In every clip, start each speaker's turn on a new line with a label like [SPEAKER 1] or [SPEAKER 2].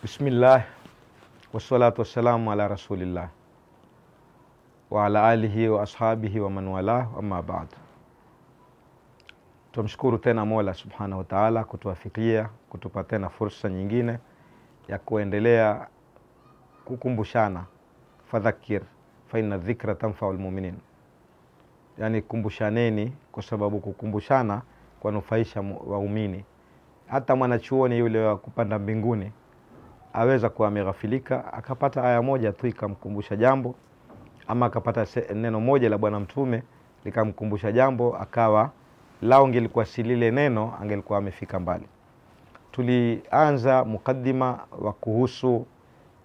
[SPEAKER 1] Bismillah wassalatu wassalamu ala rasulillah wa ala alihi wa ashabihi wa man wala, amma ba'd. Tumshukuru tena Mola subhanahu wa ta'ala kutuwafikia, kutupa tena fursa nyingine ya kuendelea kukumbushana, fadhakir fa inna dhikra tanfa'ul mu'minin. Yani kumbushaneni, kwa sababu kukumbushana kwa nufaisha waumini. Hata mwanachuoni yule wa kupanda mbinguni aweza kuwa ameghafilika, akapata aya moja tu ikamkumbusha jambo, ama akapata neno moja la Bwana Mtume likamkumbusha jambo, akawa lao angelikuwa silile neno angelikuwa amefika mbali. Tulianza mukaddima wa kuhusu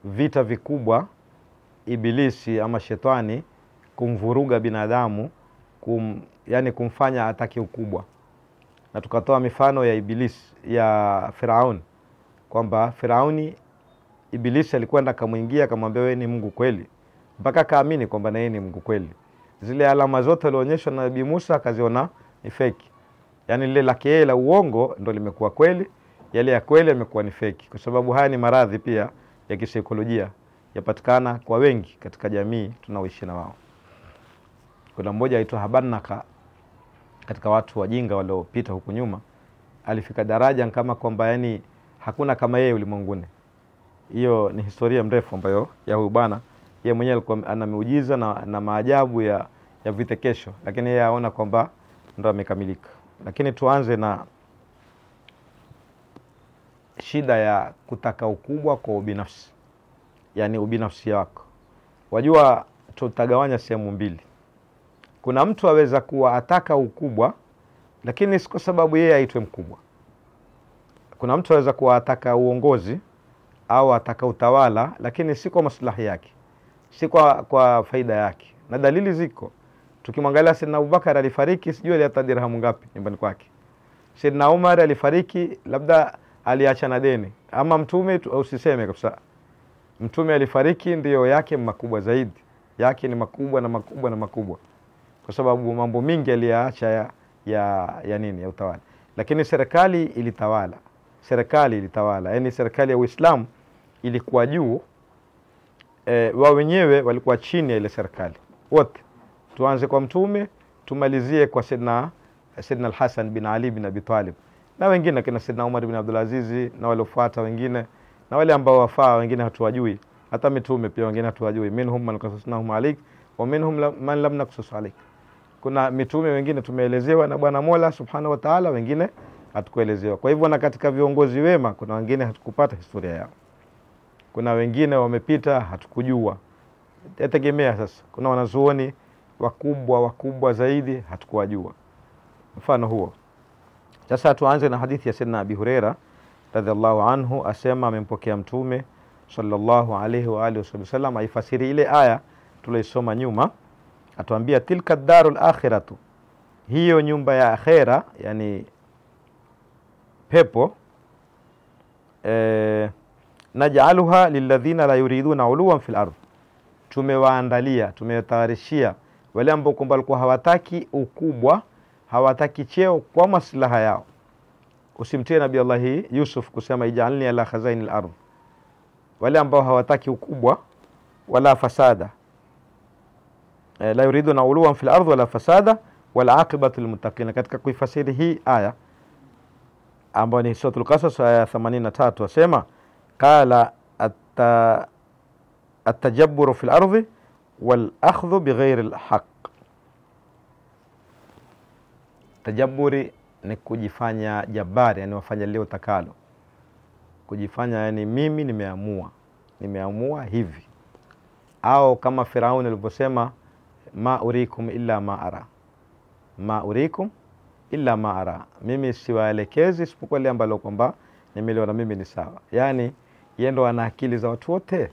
[SPEAKER 1] vita vikubwa Ibilisi ama shetani kumvuruga binadamu, yani kumfanya atake ukubwa, na tukatoa mifano ya Ibilisi ya Firaun, kwamba Firauni Ibilisi alikwenda akamuingia akamwambia wewe ni Mungu kweli, mpaka kaamini kwamba na yeye ni Mungu kweli. Zile alama zote alionyeshwa na Nabii Musa akaziona ni fake. Yani lile lake yeye la uongo ndo limekuwa kweli, yale ya kweli yamekuwa ni fake, kwa sababu haya ni maradhi pia ya kisaikolojia yapatikana kwa wengi katika jamii tunaoishi na wao. Kuna mmoja aitwa Habanaka katika watu wajinga waliopita huku nyuma, alifika daraja kama kwamba yani hakuna kama yeye ulimwenguni. Hiyo ni historia mrefu ambayo ya huyu bwana, yeye mwenyewe alikuwa ana miujiza na maajabu ya vitekesho, lakini yeye aona kwamba ndo amekamilika. Lakini tuanze na shida ya kutaka ukubwa kwa ubinafsi, yani ubinafsi wako. Wajua tutagawanya sehemu mbili. Kuna mtu aweza kuwa ataka ukubwa lakini si kwa sababu yeye aitwe mkubwa. Kuna mtu aweza kuwa ataka uongozi au ataka utawala lakini si kwa maslahi yake, si kwa faida yake. Na dalili ziko. Tukimwangalia Saidna Abubakar alifariki, sijui alipata dirhamu ngapi nyumbani kwake. Saidna Umar alifariki, labda aliacha na deni. Ama Mtume usiseme kabisa. Mtume alifariki ndio yake makubwa zaidi. Yake ni makubwa na makubwa na makubwa, kwa sababu mambo mingi aliyaacha ya nini, ya utawala. Lakini serikali ilitawala. Yani serikali ya Uislamu ilikuwa juu, wao wenyewe walikuwa chini ya ile serikali wote. Tuanze kwa Mtume, tumalizie kwa Saidna al-Hasan bin Ali bin Abi Talib, na wengine kina Saidna Umar bin Abdul Aziz, na waliofuata wengine, na wale ambao wafaa wengine hatuwajui. Hata mitume pia wengine hatuwajui. Minhum man qasasnahum alik wa minhum man lam naqsus alik. Kuna mitume wengine tumeelezewa na Bwana Mola Subhanahu wa Ta'ala, wengine hatukuelezewa. Kwa hivyo na katika viongozi wema kuna wengine hatukupata historia yao, kuna wengine wamepita hatukujua. Yategemea sasa. Kuna wanazuoni wakubwa zaidi hatukuwajua. Mfano huo. Sasa tuanze na hadithi ya Sayyidina Abi Huraira radhiallahu anhu, asema amempokea Mtume sallallahu alayhi wa alihi wasallam aifasiri ile aya tuliosoma nyuma. Atuambia tilka darul akhiratu, hiyo nyumba ya akhera, yani pepo, naj'aluha lilladhina la yuriduna uluwan fil ardh, tumewaandalia, tumetayarishia wale ambao kwamba walikuwa hawataki ukubwa, hawataki cheo kwa maslaha yao. Usimtie Nabii Allah Yusuf kusema ij'alni ala khazainil ardh, wale ambao hawataki ukubwa wala fasada, la yuriduna uluwan fil ardh wala fasada wal aqibatu lil muttaqin. Katika kuifasiri hii aya ambayo ni Suratul Qasas aya 83, asema qala at-tajabburu fil ardh wal akhdhu bighayri al-haqq. Tajabburi ni kujifanya jabari, yani wafanya leo takalo, kujifanya yani mimi nimeamua hivi. Au kama Firauni aliposema ma urikum illa ma ara, mimi siwaelekezi isipokuwa ile ambalo kwamba nimeliona mimi ni sawa. Yani yeye ndo ana akili za watu wote.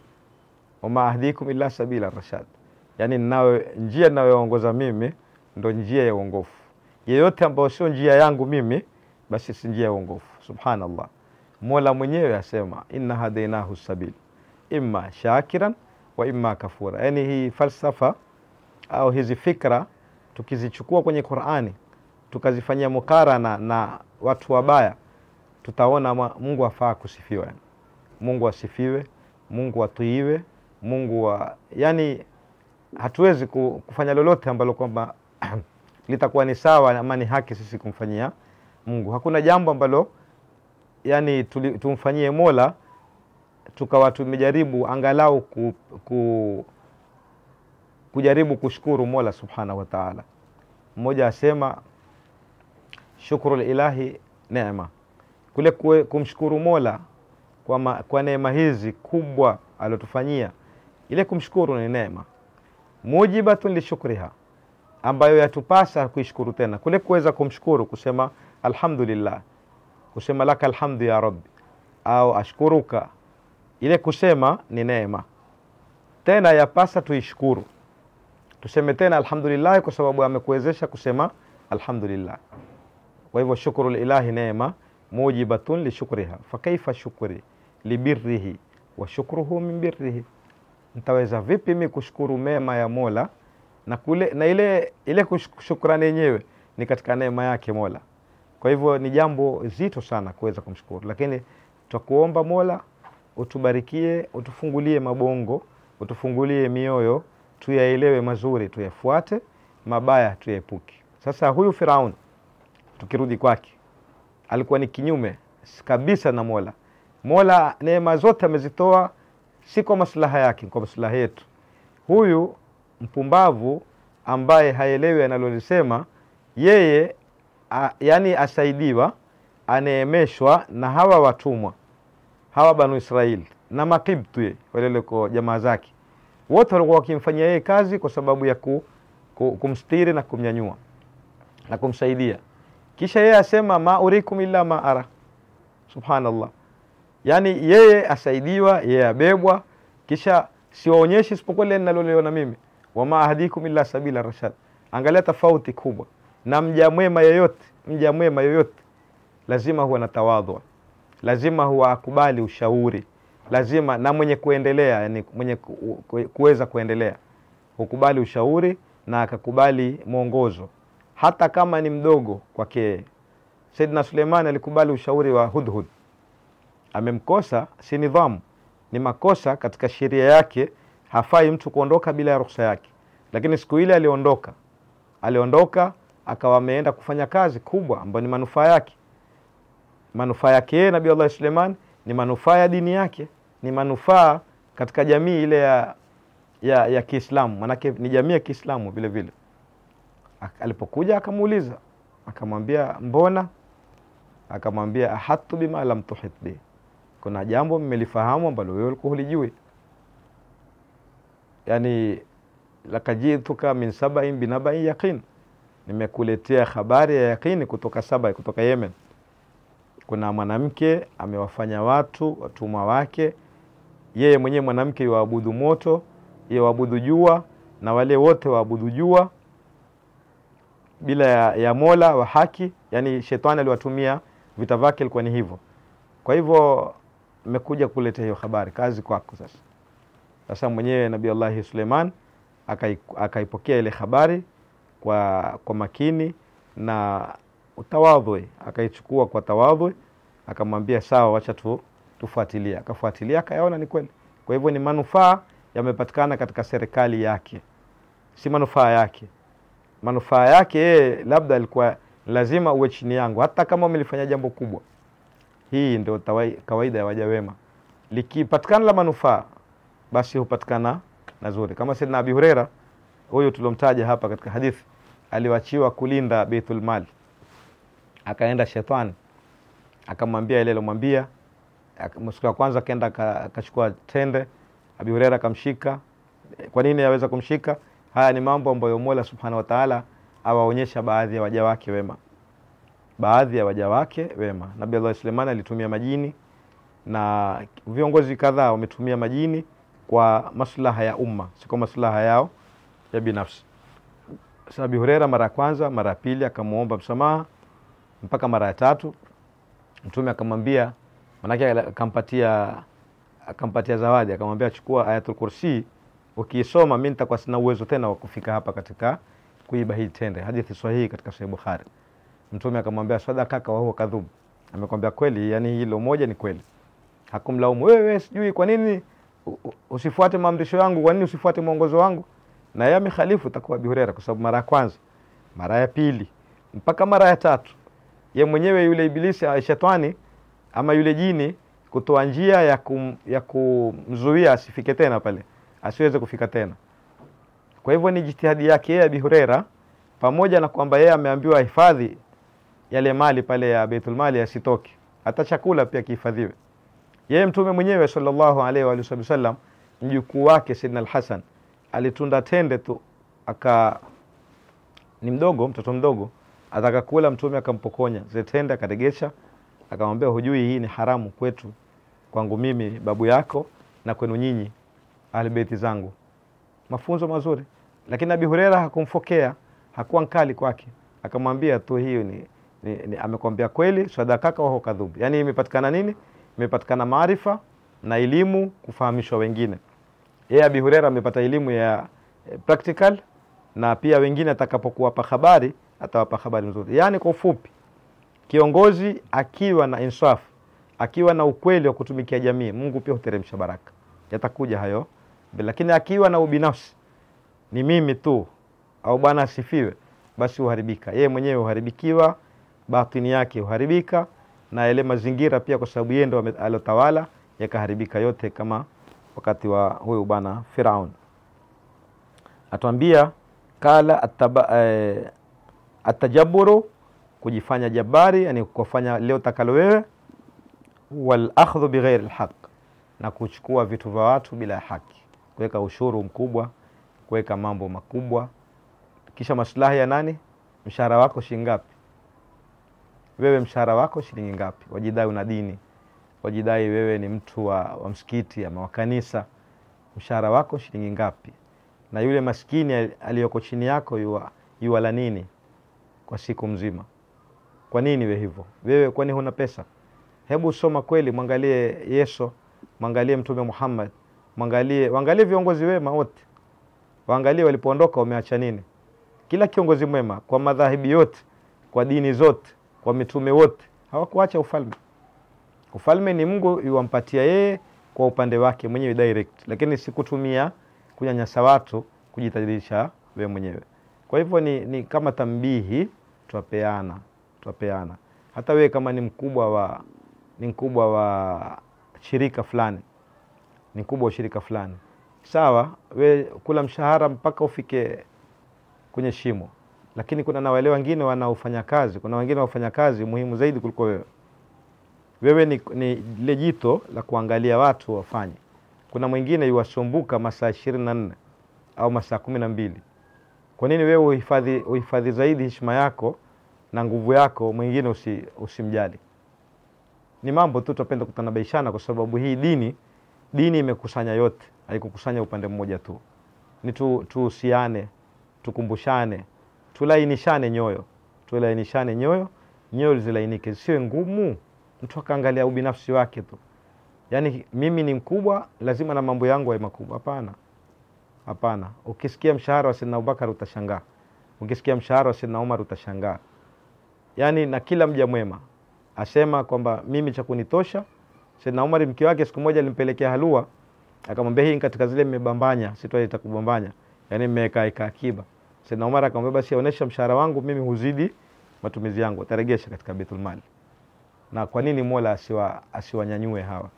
[SPEAKER 1] Wama ahdikum illa sabila rashad, yani njia ninayoongoza mimi ndo njia ya uongofu. Yeyote ambao sio njia yangu mimi, basi si njia ya uongofu. Subhanallah. Mola mwenyewe asema inna hadainahu sabil imma shakiran wa imma kafura. Yani hii falsafa au hizi fikra tukizichukua kwenye Qur'ani tukazifanyia mukarana na watu wabaya, tutaona Mungu afaa kusifiwa. Mungu asifiwe, Mungu atiiwe, yani hatuwezi kufanya lolote ambalo kwamba litakuwa ni sawa ama ni haki sisi kumfanyia Mungu. Hakuna jambo ambalo yani tumfanyie Mola tukawa tumejaribu angalau kujaribu kushukuru Mola subhanahu wa ta'ala. Mmoja asema shukru ilahi neema, kule kumshukuru Mola kwa neema hizi kubwa alotufanyia, ile kumshukuru ni neema mujibatun li shukriha, ambayo yatupasa kuishukuru tena. Kule kuweza kumshukuru, kusema alhamdulillah, kusema laka alhamdu ya rabbi au ashkuruka, ile kusema ni neema, tena yapasa tuishukuru, tuseme tena alhamdulillah kwa sababu amekuwezesha kusema alhamdulillah. Kwa hivyo shukru lillahi neema mujibatun li shukriha, fa kaifa shukri li birrihi wa shukruhu min birrihi, nitaweza vipi mimi kushukuru mema ya Mola na ile shukrani yenyewe ni katika neema yake Mola. Kwa hivyo ni jambo zito sana kuweza kumshukuru, lakini tutakuomba Mola utubarikie, utufungulie mabongo, utufungulie mioyo, tuyaelewe mazuri tuyafuate, mabaya tuyaepuke. Sasa huyu Firaun, tukirudi kwake, alikuwa ni kinyume kabisa na Mola. Mola neema zote amezitoa si kwa maslaha yake, kwa maslaha yetu. Huyu mpumbavu ambaye haelewi analolisema yeye, yani asaidiwa, aneemeshwa na hawa watumwa, hawa Banu Israeli na Makibtu wale kwa jamaa zake, wote walikuwa wakimfanyia yeye kazi kwa sababu ya kumstiri na kumnyanyua na kumsaidia. Kisha yeye asema ma urikum illa ma ara. Subhanallah, yani yeye asaidiwa, yeye abebwa, kisha siwaonyeshi isipokuwa lile ninaloliona mimi, wama ahdikum illa sabila rashad. Angalia tofauti kubwa. Na mja mwema yoyote lazima huwa na tawadhu, lazima huwa akubali ushauri, lazima na mwenye kuendelea, yani mwenye kuweza kuendelea ukubali ushauri na akakubali mwongozo, hata kama ni mdogo kwake. Saidina Suleiman alikubali ushauri wa Hudhud. Amemkosa, si nidhamu, ni makosa katika sheria yake, hafai mtu kuondoka bila ya ruhusa yake. Lakini siku ile aliondoka akawa ameenda kufanya kazi kubwa ambayo ni manufaa yake. Manufaa yake Nabii Allah Suleiman ni manufaa ya dini yake, ni manufaa katika jamii ile ya Kiislamu, manake ni jamii ya Kiislamu vile vile. Alipokuja akamuuliza, akamwambia mbona? Akamwambia ahatu bima lam tuhit bi, kuna jambo mmelifahamu ambalo wewe ulikuwa hulijui. Yani lakajituka min sab'in binaba'in yaqin, nimekuletea habari ya yaqini kutoka Saba, kutoka Yemen. Kuna mwanamke amewafanya watumwa wake, yeye mwenyewe mwanamke waabudu moto, yeye waabudu jua, na wale wote waabudu jua bila ya Mola wa haki. Yani shetani aliwatumia vita vyake, ilikuwa ni hivyo. Kwa hivyo nimekuja kuletea hiyo habari, kazi kwako sasa. Sasa mwenyewe Nabii Allah Suleiman akaipokea ile habari kwa makini na utawadhu, akaichukua kwa tawadhu, akamwambia sawa, acha tufuatilie. Akafuatilia, akayaona ni kweli. Kwa hivyo ni manufaa yamepatikana katika serikali yake, si manufaa yake. Manufaa yake yeye labda alikuwa lazima uwe chini yangu, hata kama umelifanya jambo kubwa. Hii ndio kawaida ya waja wema. Likipatikana la manufaa, basi hupatikana nazuri. Kama Sayyidina Abi Huraira, huyo tulomtaja hapa katika hadithi, aliwachiwa kulinda Baitul Mal. Akaenda shetani akamwambia ile alomwambia. Siku ya kwanza akaenda akachukua tende, Abi Huraira akamshika. Kwa nini yaweza kumshika? Haya ni mambo ambayo Mola Subhanahu wa Ta'ala awaonyesha baadhi ya waja wake wema. Baadhi ya waja wake wema. Nabii Allah Suleiman alitumia majini na viongozi kadhaa wametumia majini kwa maslaha ya umma, si kwa maslaha yao ya binafsi. Abi Huraira mara kwanza, mara pili akamuomba msamaha, mpaka mara ya tatu Mtume akamwambia, manake akampatia zawadi, akamwambia chukua Ayatul Kursi, ukisoma mimi nitakuwa sina uwezo tena wa kufika hapa katika kuiba hii tende. Hadithi sahihi katika Sahih Bukhari. Mtume akamwambia sadaka wa huwa kadhub, amekwambia kweli, yani hilo moja ni kweli. Hakumlaumu, wewe sijui kwa nini usifuate maamrisho yangu, kwa nini usifuate mwongozo wangu. Na yeye amekhalifu takuwa Abi Huraira, kwa sababu mara ya kwanza, mara ya pili, mpaka mara ya tatu ye mwenyewe yule ibilisi shetani ama yule jini kutoa njia ya kumzuia asifike tena pale, asiweze kufika tena. Kwa hivyo ni jitihadi yake yeye Abi Huraira, pamoja na kwamba yeye ameambiwa hifadhi yale mali pale ya Baitul Mali yasitoke, hata chakula pia kihifadhiwe. Yeye Mtume mwenyewe sallallahu alaihi wa sallam, mjukuu wake Sayyidina Al-Hasan alitunda tende tu, ni mdogo, mtoto mdogo, ataka kula, Mtume akampokonya zile tende, akaregesha, akamwambia hujui hii ni haramu kwetu, kwangu mimi babu yako, na kwenu nyinyi ahli zangu. Mafunzo mazuri. Lakini Abi Huraira hakumfokea, hakuwa nkali kwake, akamwambia tu hiyo ni amekwambia kweli, sadakaka wa kadhub. Yani imepatikana nini? Imepatikana maarifa na elimu kufahamishwa wengine. Yeye Abi Huraira amepata elimu ya practical, na pia wengine atakapokuwapa habari atawapa habari nzuri. Yani kwa ufupi, kiongozi akiwa na insaf, akiwa na ukweli wa kutumikia jamii, Mungu pia huteremsha baraka. Yatakuja hayo. Lakini akiwa na ubinafsi, ni mimi tu au bwana asifiwe, basi uharibika. Yeye mwenyewe uharibikiwa, batini yake uharibika, na ile mazingira pia, kwa sababu yeye ndo alotawala, yakaharibika yote, kama wakati wa huyu bwana Firaun. Atuambia kala atajaburu, kujifanya jabari, yani kufanya leo takalo wewe, wal akhdhu bighairi alhaq, na kuchukua vitu vya watu bila haki, kuweka ushuru mkubwa, kuweka mambo makubwa. Kisha maslahi ya nani? Mshahara wako shilingi ngapi? Wewe mshahara wako shilingi ngapi? Wajidai una dini, wajidai wewe ni mtu wa msikiti ama wa kanisa, mshahara wako shilingi ngapi? Na yule maskini aliyoko chini yako yuwala nini kwa siku mzima? Kwa nini wewe hivyo? Wewe kwani huna pesa? Hebu soma kweli, mwangalie Yesu, mwangalie Mtume Muhammad, waangalie viongozi wema wote, waangalie walipoondoka wameacha nini. Kila kiongozi mwema kwa madhahibi yote, kwa dini zote, kwa mitume wote, hawakuacha ufalme. Ufalme ni Mungu yuwampatia yeye kwa upande wake mwenyewe direct, lakini si kutumia kunyanyasa watu, kujitajirisha wewe mwenyewe. Kwa hivyo ni kama tambihi, tuapeana. Hata wewe kama ni mkubwa wa shirika fulani, ni mkubwa wa shirika fulani, sawa, we kula mshahara mpaka ufike kwenye shimo, lakini kuna na wale wengine wanaofanya kazi, kuna wengine wafanya kazi muhimu zaidi kuliko wewe. Wewe ni lile jito la kuangalia watu wafanye. Kuna mwingine yuwasumbuka masaa 24 au masaa 12. Kwa nini wewe uhifadhi zaidi heshima yako na nguvu yako, mwingine usimjali? Ni mambo tu tupenda kutanabaishana, kwa sababu hii dini imekusanya yote, haikukusanya upande mmoja tu. Ni tuhusiane, tukumbushane, tulainishane nyoyo, nyoyo zilainike, siwe ngumu. Mtu akaangalia ubinafsi wake tu, yani mimi ni mkubwa, lazima na mambo yangu yawe makubwa. Hapana. Ukisikia mshahara wa Sayyidina Abubakar utashangaa, ukisikia mshahara wa Sayyidina Umar utashangaa. Yani na kila mja mwema asema kwamba mimi cha kunitosha. Sayyidina Umar mke wake siku moja alimpelekea halua, akamwambia hii katika zile mmebambanya, sitoi itakubambanya, yani mmeweka akiba. Sayyidina Umar akamwambia basi aonesha mshahara wangu mimi huzidi matumizi yangu, ataregesha katika Baitul Mali. Na kwa nini Mola asiwanyanyue hawa?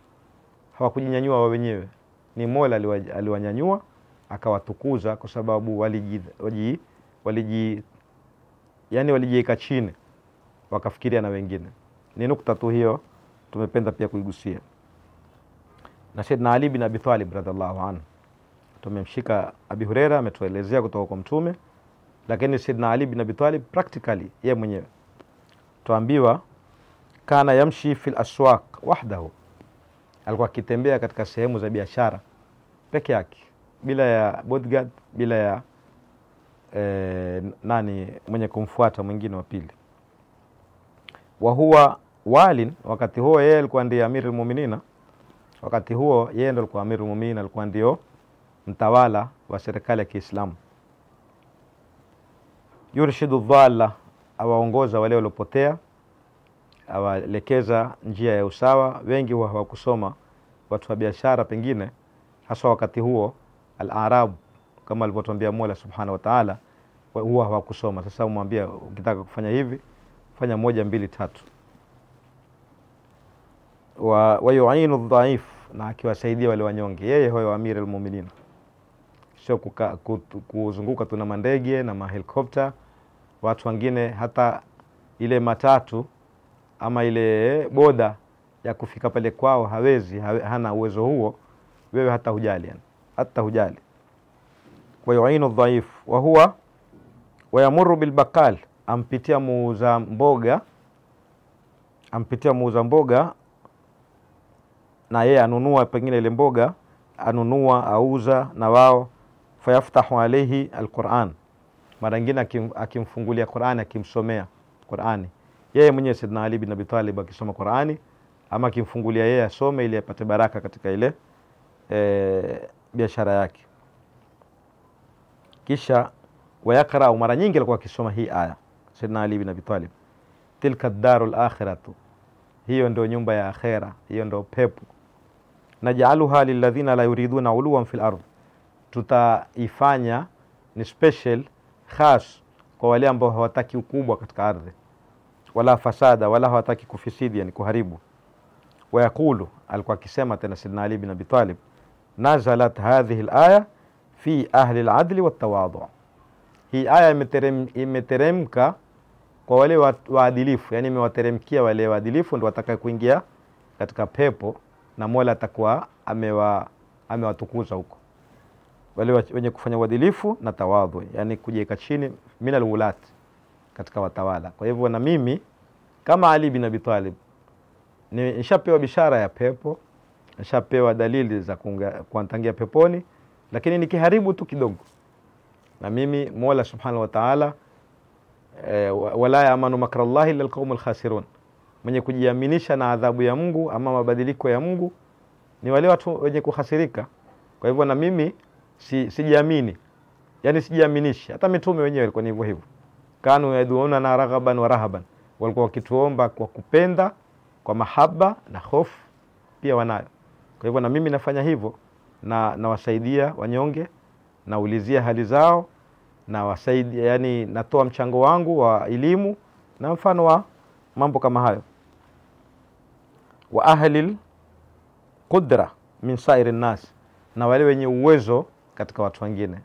[SPEAKER 1] Hawakujinyanyua wao wenyewe, ni Mola aliwanyanyua akawatukuza, kwa sababu walijiweka chini, wakafikiria na wengine. Ni nukta tu hiyo tumependa pia kuigusia. Na Sayyidina Ali bin Abi Talib radhiallahu anhu, tumemshika Abi Huraira ametuelezea kutoka kwa Mtume, lakini Sayyidina Ali bin Abi Talib practically yeye mwenyewe tuambiwa kana yamshi fil aswaq wahdahu, alikuwa akitembea katika sehemu za biashara peke yake, bila ya bodyguard, bila ya nani mwenye kumfuata mwingine wa pili. Wa huwa walin, wakati huo yeye alikuwa ndiye amirul mu'minina, wakati huo yeye ndiye alikuwa amirul mu'minina, alikuwa ndio mtawala wa serikali ya Kiislamu. Yurshidu dhalla, awaongoza wale waliopotea, awalekeza njia ya usawa. Wengi hawakusoma watu wa biashara pengine hasa wakati huo al-Arab kama alivyotuambia Mola Subhanahu wa Ta'ala huwa hawakusoma. Sasa umwambia ukitaka kufanya hivi fanya 1 2 3. Wa yu'inu adh-dha'if, na akiwasaidia wale wanyonge. Yeye huyo Amir al-Mu'minin, sio kuzunguka tuna mandege na mahelikopta. Watu wengine hata ile matatu ama ile boda ya kufika pale kwao hawezi, hana uwezo huo. Wewe hata hujali yani, hata hujali. Wa yu'inu adh-dha'if wa huwa wa yamurru bil baqal, ampitia muuza mboga na yeye anunua pengine ile mboga, anunua auza na wao. Fayaftahu alayhi alquran, mara nyingine akimfungulia Qur'ani, akimsomea Qur'ani yeye mwenyewe Sayyidina Ali bin Abi Talib akisoma Qur'ani, ama akimfungulia yeye asome ili apate baraka katika ile biashara yake. Kisha wayakra, mara nyingi alikuwa akisoma hii aya Sayyidina Ali bin Abi Talib, tilka ad-darul akhiratu, hiyo ndio nyumba ya akhera, hiyo ndio pepo. Naj'aluha lilladhina la yuriduna uluwan fil ardh, tutaifanya ni special khas kwa wale ambao hawataki ukubwa katika ardhi, wala fasada, wala hawataki kufisidi, yani kuharibu. Wayakulu, alikuwa akisema tena Sayyidina Ali bin Abi Talib, nazalat hadhihi al-aya fi ahli al-adli wat-tawadhu, hii aya imeteremka kwa wale waadilifu, yani imewateremkia wale waadilifu ndio wataka kuingia katika pepo, na Mola atakuwa amewatukuza huko. Wale wenye kufanya uadilifu na tawadhu, yani kujiweka chini, min al-wulat, katika watawala. Kwa hivyo na mimi kama Ali bin Abi Talib nishapewa bishara ya pepo, nishapewa dalili za kuantangia peponi, lakini nikiharibu tu kidogo, na mimi Mola Subhanahu wa Ta'ala wala ya'manu makrallahi illa alqaumul khasirun, mwenye kujiaminisha na adhabu ya Mungu ama mabadiliko ya Mungu ni wale watu wenye kuhasirika. Kwa hivyo na mimi sijiamini, yani sijiaminishi. Hata mitume wenyewe walikuwa ni hivyo hivyo, kanu yaduuna na raghaban wa rahaban, walikuwa wakituomba kwa kupenda, kwa mahaba na hofu pia wanayo. Kwa hivyo na mimi nafanya hivyo, na nawasaidia wanyonge, naulizia hali zao, na wasaidia, yani natoa mchango wangu wa elimu na mfano wa mambo kama hayo. Wa ahlil qudra min sairi nas, na wale wenye uwezo katika watu wengine.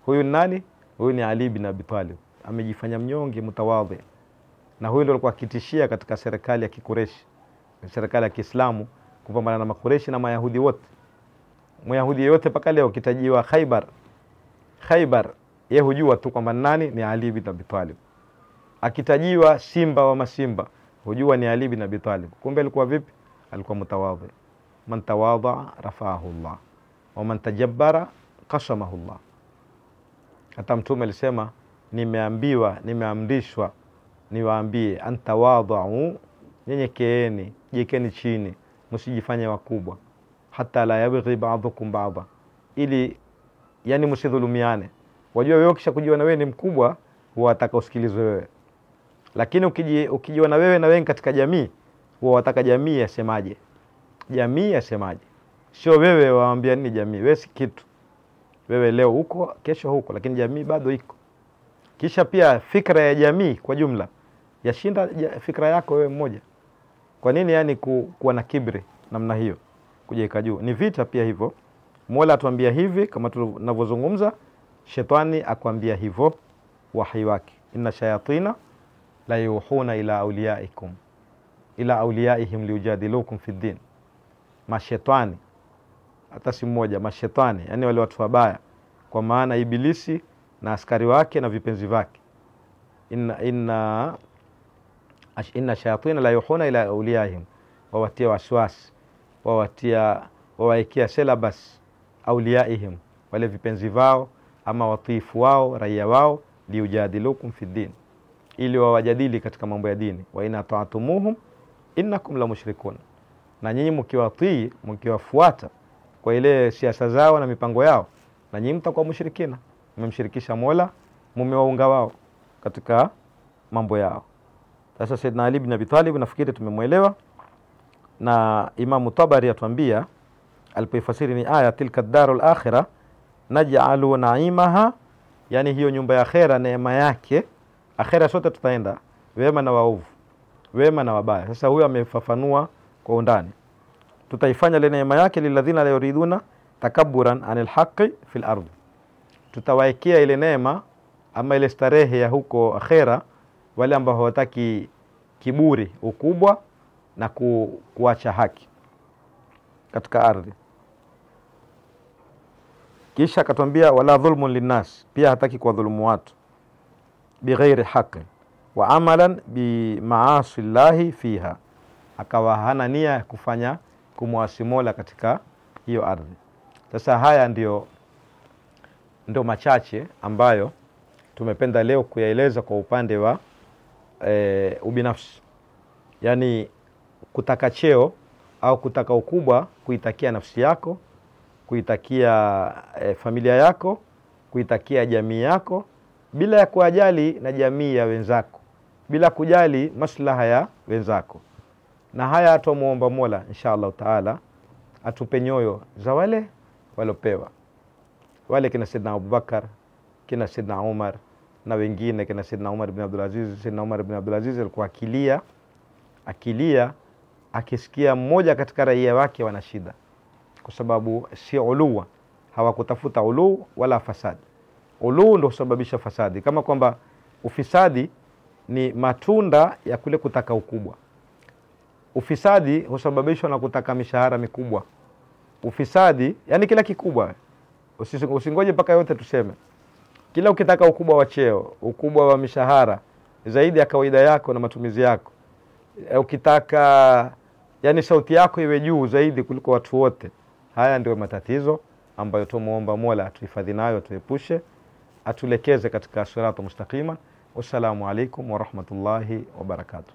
[SPEAKER 1] Huyu nani? Huyu ni Ali bin Abi Talib, amejifanya mnyonge, mtawadhi, na huyu ndio alikuwa akitishia katika serikali ya Kikureshi, serikali ya Kiislamu, kupambana na Makureshi na Mayahudi wote. Myahudi yote paka leo kitajiwa Khaybar, yeye hujua tu kwamba nani ni Ali bin Abi Talib. Akitajiwa simba wa masimba, hujua ni Ali bin Abi Talib. Kumbe alikuwa vipi? Alikuwa mtawadhi. Man tawadha rafa'ahu Allah wa man tajabbara qasamahu Allah. Hata Mtume alisema, nimeamrishwa niwaambie, antawadhu, nyenyekeeni, jikeni chini, msijifanye wakubwa, hata la yabghi ba'dhukum ba'dha, ili yani msidhulumiane. Wajua wewe kisha kujiona wewe ni mkubwa, huwa wataka usikilizwe wewe, lakini ukijiona wewe na wewe katika jamii, huwa wataka jamii yasemaje, sio wewe waambia nini jamii. Wewe si kitu, wewe leo huko, kesho huko, lakini jamii bado iko. Kisha pia fikra ya jamii kwa jumla yashinda fikra yako wewe mmoja. Kwa nini yani kuwa na kibri namna hiyo, kujiweka juu? Ni vita pia hivyo. Mola atuambia hivi kama tunavyozungumza, shetani akwambia hivyo wahi wake, inna shayatina la yuhuna ila awliyaihim liujadilukum fi din. Mashetani, hata si mmoja, mashetani yani wale watu wabaya, kwa maana ibilisi na askari wake na vipenzi vake. Inna shayatina la yuhuna ila awliyaihim, wawatia waswasi, wawaikia syllabus awliyaihim, wale vipenzi vao ama watifu wao, raia wao, liujadilukum fi din, ili wawajadili katika mambo ya dini. Wa ina ta'atumuhum innakum la mushrikun, na nyinyi mkiwatii, mkiwafuata kwa ile siasa zao na mipango yao, na nyinyi mtakuwa mushrikina, mmemshirikisha Mola, mmewaunga wao katika mambo yao. Sasa Sayyidina Ali bin Abi Talib nafikiri tumemuelewa, na Imam Tabari atuambia alipoifasiri ni aya tilka darul akhirah naj'alu na'imaha, yani hiyo nyumba ya akhera, neema yake akhera sote tutaenda, wema na waovu, wema na wabaya. Sasa huyo amefafanua kwa undani. Tutaifanya ile neema yake lilladhina la yuriduna takabburan anil haqqi fil ardh, tutawaekea ile neema ama ile starehe ya huko akhera wale ambao hawataki kiburi, ukubwa na kuacha haki katika ardhi. Kisha akatwambia wala dhulmun linnas, pia hataki kuwadhulumu watu, bighairi haqqin wa amalan bi maasi llahi fiha, akawa hana nia ya kufanya kumwasi Mola katika hiyo ardhi. Sasa haya ndio machache ambayo tumependa leo kuyaeleza kwa upande wa ubinafsi, yani kutaka cheo au kutaka ukubwa, kuitakia nafsi yako, kuitakia familia yako, kuitakia jamii yako, bila ya kuajali na jamii ya wenzako, bila kujali maslaha ya wenzako. Na haya tumuomba Mola inshallah taala atupe nyoyo za wale walopewa, wale kina Saidna Abubakar, kina Saidna Umar na wengine, kina Saidna Umar ibn Abdul Aziz. Saidna Umar ibn Abdul Aziz alikuwa akilia akisikia mmoja katika raia wake wana shida, kwa sababu si uluwa, hawakutafuta ulu wala fasadi. Ulu ndio husababisha fasadi, kama kwamba ufisadi ni matunda ya kule kutaka ukubwa. Ufisadi husababishwa na kutaka mishahara mikubwa. Ufisadi yani kila kikubwa, usingoje mpaka yote tuseme. Kila ukitaka ukubwa wa cheo, ukubwa wa mishahara zaidi ya kawaida yako na matumizi yako, ukitaka yani sauti yako iwe juu zaidi kuliko watu wote, haya ndio matatizo ambayo tumuomba Mola atuhifadhi nayo, tuepushe, atulekeze katika sirata mustaqima. Wassalamu alaikum wa rahmatullahi wa barakatuh.